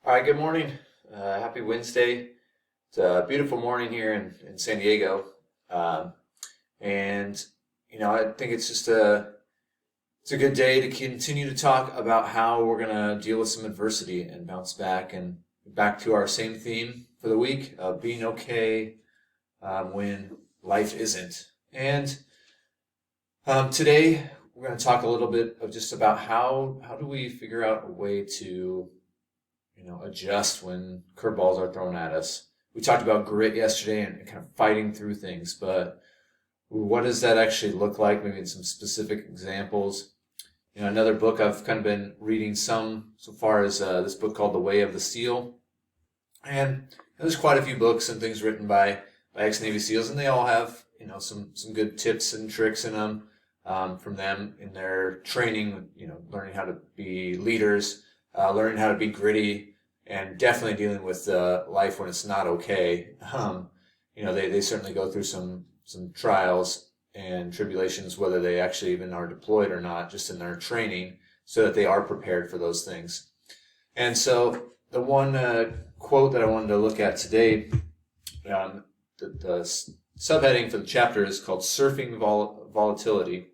All right, good morning. Happy Wednesday. It's a beautiful morning here in San Diego. Um, and, I think it's a good day to continue to talk about how we're going to deal with some adversity and bounce back and back to our same theme for the week of being okay when life isn't. And today we're going to talk a little bit of just about how do we figure out a way to adjust when curveballs are thrown at us. We talked about grit yesterday and kind of fighting through things, but what does that actually look like? Maybe in some specific examples. Another book I've kind of been reading some so far is this book called The Way of the SEAL. And there's quite a few books and things written by ex-Navy SEALs, and they all have, some good tips and tricks in them from them in their training, learning how to be leaders, learning how to be gritty, and definitely dealing with life when it's not okay. They certainly go through some trials and tribulations, whether they actually even are deployed or not, just in their training, so that they are prepared for those things. And so the one quote that I wanted to look at today, the subheading for the chapter is called Surfing Volatility.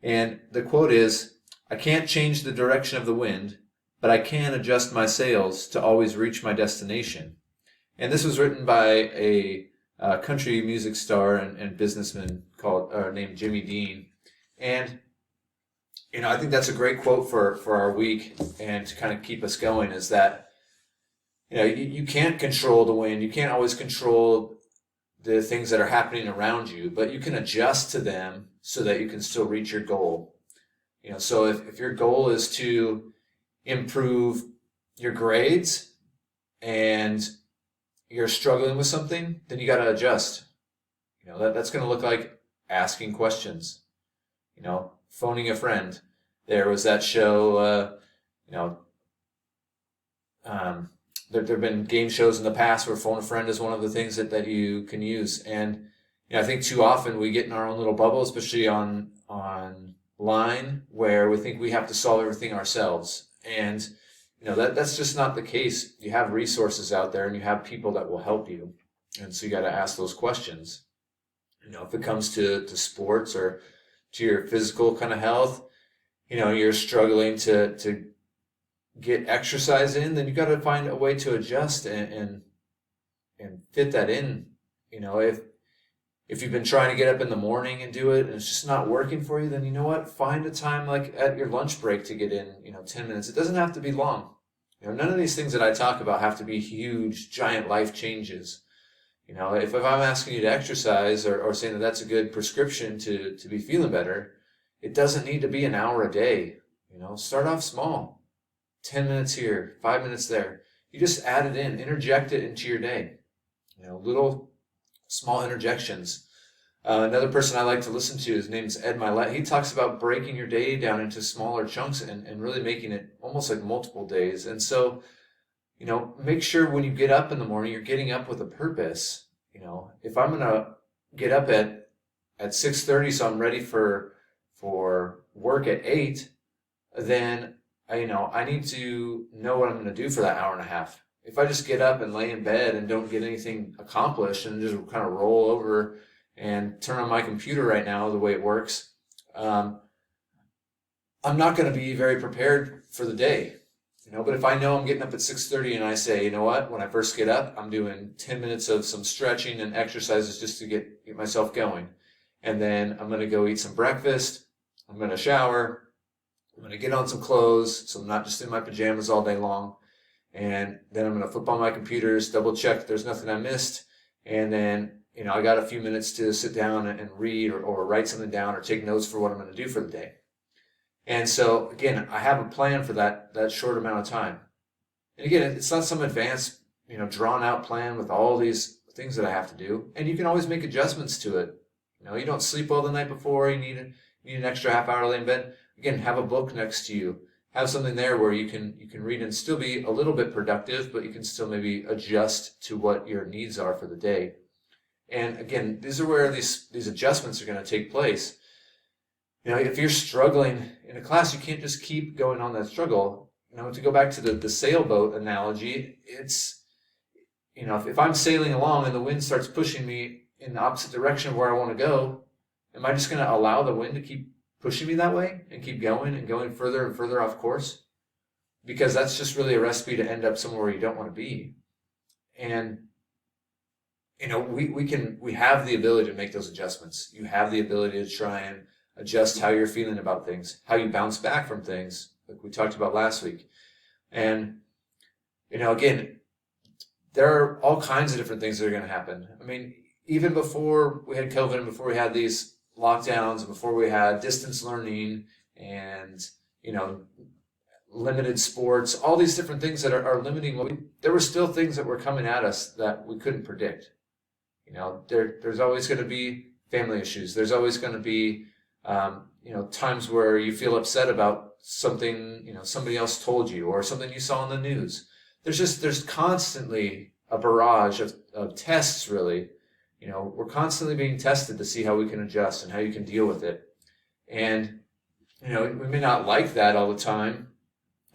And the quote is, "I can't change the direction of the wind, but I can adjust my sails to always reach my destination." And this was written by a country music star and businessman named Jimmy Dean. And, I think that's a great quote for our week and to kind of keep us going is that, you can't control the wind. You can't always control the things that are happening around you, but you can adjust to them so that you can still reach your goal. So if your goal is to improve your grades and you're struggling with something, then you got to adjust. That's going to look like asking questions, phoning a friend. There was that show, there have been game shows in the past where phone a friend is one of the things that you can use. And I think too often we get in our own little bubble, especially online, where we think we have to solve everything ourselves. And that's just not the case. You have resources out there and you have people that will help you. And so you got to ask those questions. If it comes to sports or to your physical kind of health, you're struggling to get exercise in, then you got to find a way to adjust and fit that in. If you've been trying to get up in the morning and do it and it's just not working for you, then you know what? Find a time like at your lunch break to get in, 10 minutes. It doesn't have to be long. None of these things that I talk about have to be huge, giant life changes. If I'm asking you to exercise or saying that that's a good prescription to be feeling better, it doesn't need to be an hour a day. Start off small. 10 minutes here, 5 minutes there. You just add it in, interject it into your day. Little small interjections. Another person I like to listen to, his name's Ed Milet. He talks about breaking your day down into smaller chunks and really making it almost like multiple days. And so, make sure when you get up in the morning, you're getting up with a purpose. If I'm going to get up at 6:30 so I'm ready for work at 8, then, I need to know what I'm going to do for that hour and a half. If I just get up and lay in bed and don't get anything accomplished and just kind of roll over and turn on my computer right now the way it works, I'm not going to be very prepared for the day. But if I know I'm getting up at 6:30 and I say, what, when I first get up, I'm doing 10 minutes of some stretching and exercises just to get myself going. And then I'm going to go eat some breakfast. I'm going to shower. I'm going to get on some clothes so I'm not just in my pajamas all day long. And then I'm going to flip on my computers, double check that there's nothing I missed. And then, I got a few minutes to sit down and read or write something down or take notes for what I'm going to do for the day. And so, again, I have a plan for that short amount of time. And again, it's not some advanced, drawn out plan with all these things that I have to do. And you can always make adjustments to it. You don't sleep well the night before. You need an extra half hour to lay in bed. Again, have a book next to you. Have something there where you can read and still be a little bit productive, but you can still maybe adjust to what your needs are for the day. And again, these are where these adjustments are going to take place. If you're struggling in a class, you can't just keep going on that struggle. to go back to the sailboat analogy, it's, if I'm sailing along and the wind starts pushing me in the opposite direction of where I want to go, am I just going to allow the wind to keep pushing me that way and keep going and going further and further off course? Because that's just really a recipe to end up somewhere where you don't want to be. And we have the ability to make those adjustments. You have the ability to try and adjust how you're feeling about things, how you bounce back from things, like we talked about last week. And, again, there are all kinds of different things that are going to happen. I mean, even before we had COVID and before we had these lockdowns and before we had distance learning and, limited sports, all these different things that are limiting there were still things that were coming at us that we couldn't predict. There's always going to be family issues. There's always going to be, times where you feel upset about something, somebody else told you or something you saw in the news. There's constantly a barrage of tests, really. We're constantly being tested to see how we can adjust and how you can deal with it. And, we may not like that all the time,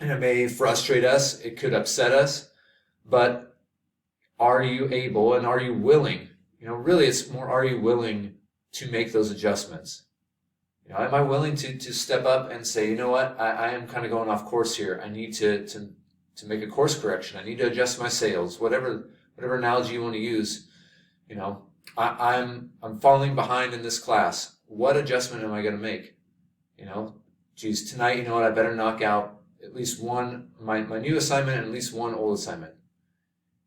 and it may frustrate us. It could upset us, but are you able and are you willing? Really it's more, are you willing to make those adjustments? Am I willing to step up and say, you know what, I am kind of going off course here. I need to make a course correction. I need to adjust my sails, whatever analogy you want to use. I'm falling behind in this class. What adjustment am I going to make? Tonight, I better knock out at least one, my new assignment and at least one old assignment.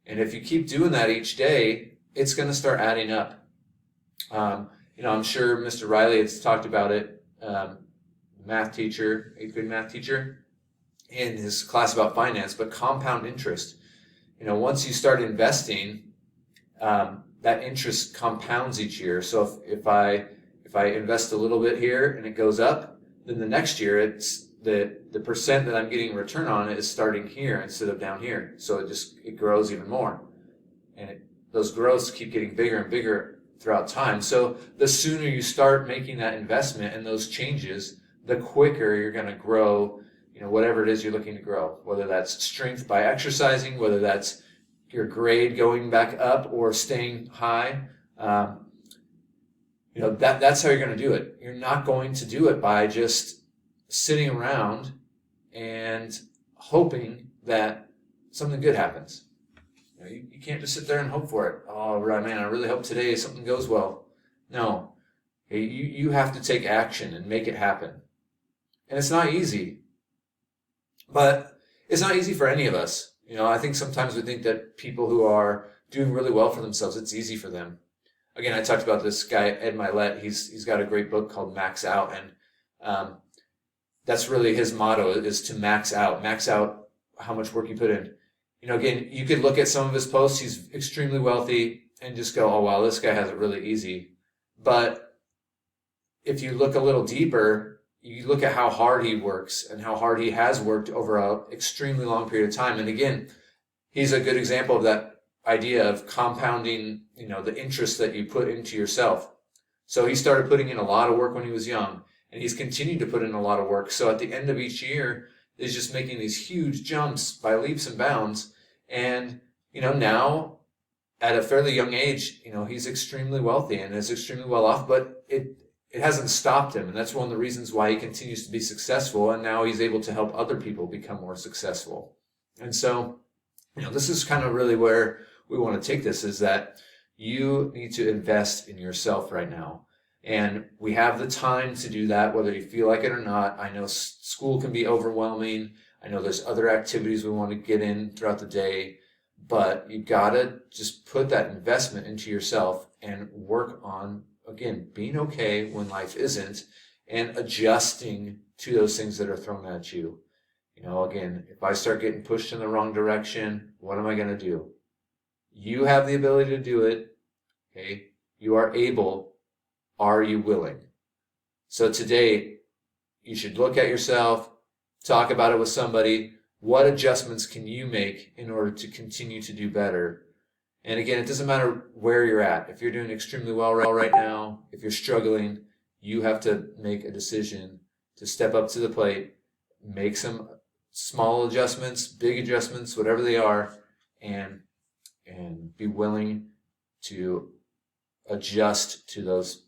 And if you keep doing that each day, it's going to start adding up. I'm sure Mr. Riley has talked about it, math teacher, 8th grade math teacher, in his class about finance, but compound interest. Once you start investing, that interest compounds each year. So if I invest a little bit here and it goes up, then the next year it's the percent that I'm getting a return on it is starting here instead of down here. So it grows even more. And those growths keep getting bigger and bigger throughout time. So the sooner you start making that investment and those changes, the quicker you're going to grow, whatever it is you're looking to grow, whether that's strength by exercising, whether that's your grade going back up or staying high. That's how you're going to do it. You're not going to do it by just sitting around and hoping that something good happens. You can't just sit there and hope for it. Oh, right, man, I really hope today something goes well. No. You have to take action and make it happen. And it's not easy. But it's not easy for any of us. I think sometimes we think that people who are doing really well for themselves, it's easy for them. Again, I talked about this guy, Ed Milet. He's got a great book called Max Out. And that's really his motto, is to max out how much work you put in. Again, you could look at some of his posts. He's extremely wealthy and just go, oh, wow, this guy has it really easy. But if you look a little deeper, you look at how hard he works and how hard he has worked over an extremely long period of time. And again, he's a good example of that idea of compounding, the interest that you put into yourself. So he started putting in a lot of work when he was young, and he's continued to put in a lot of work. So at the end of each year, he's just making these huge jumps by leaps and bounds. And, now at a fairly young age, he's extremely wealthy and is extremely well off, but it hasn't stopped him. And that's one of the reasons why he continues to be successful. And now he's able to help other people become more successful. And so, this is kind of really where we want to take this, is that you need to invest in yourself right now. And we have the time to do that, whether you feel like it or not. I know school can be overwhelming. I know there's other activities we want to get in throughout the day, but you gotta just put that investment into yourself and work on, again, being okay when life isn't and adjusting to those things that are thrown at you. Again, if I start getting pushed in the wrong direction, what am I going to do? You have the ability to do it. Okay. You are able. Are you willing? So today, you should look at yourself, talk about it with somebody. What adjustments can you make in order to continue to do better? And again, it doesn't matter where you're at. If you're doing extremely well right now, if you're struggling, you have to make a decision to step up to the plate, make some small adjustments, big adjustments, whatever they are, and be willing to adjust to those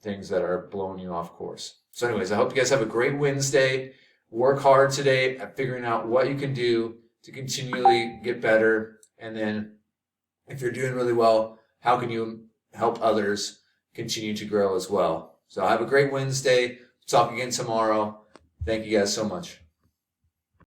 things that are blowing you off course. So anyways, I hope you guys have a great Wednesday. Work hard today at figuring out what you can do to continually get better. And then if you're doing really well, how can you help others continue to grow as well? So have a great Wednesday. Talk again tomorrow. Thank you guys so much.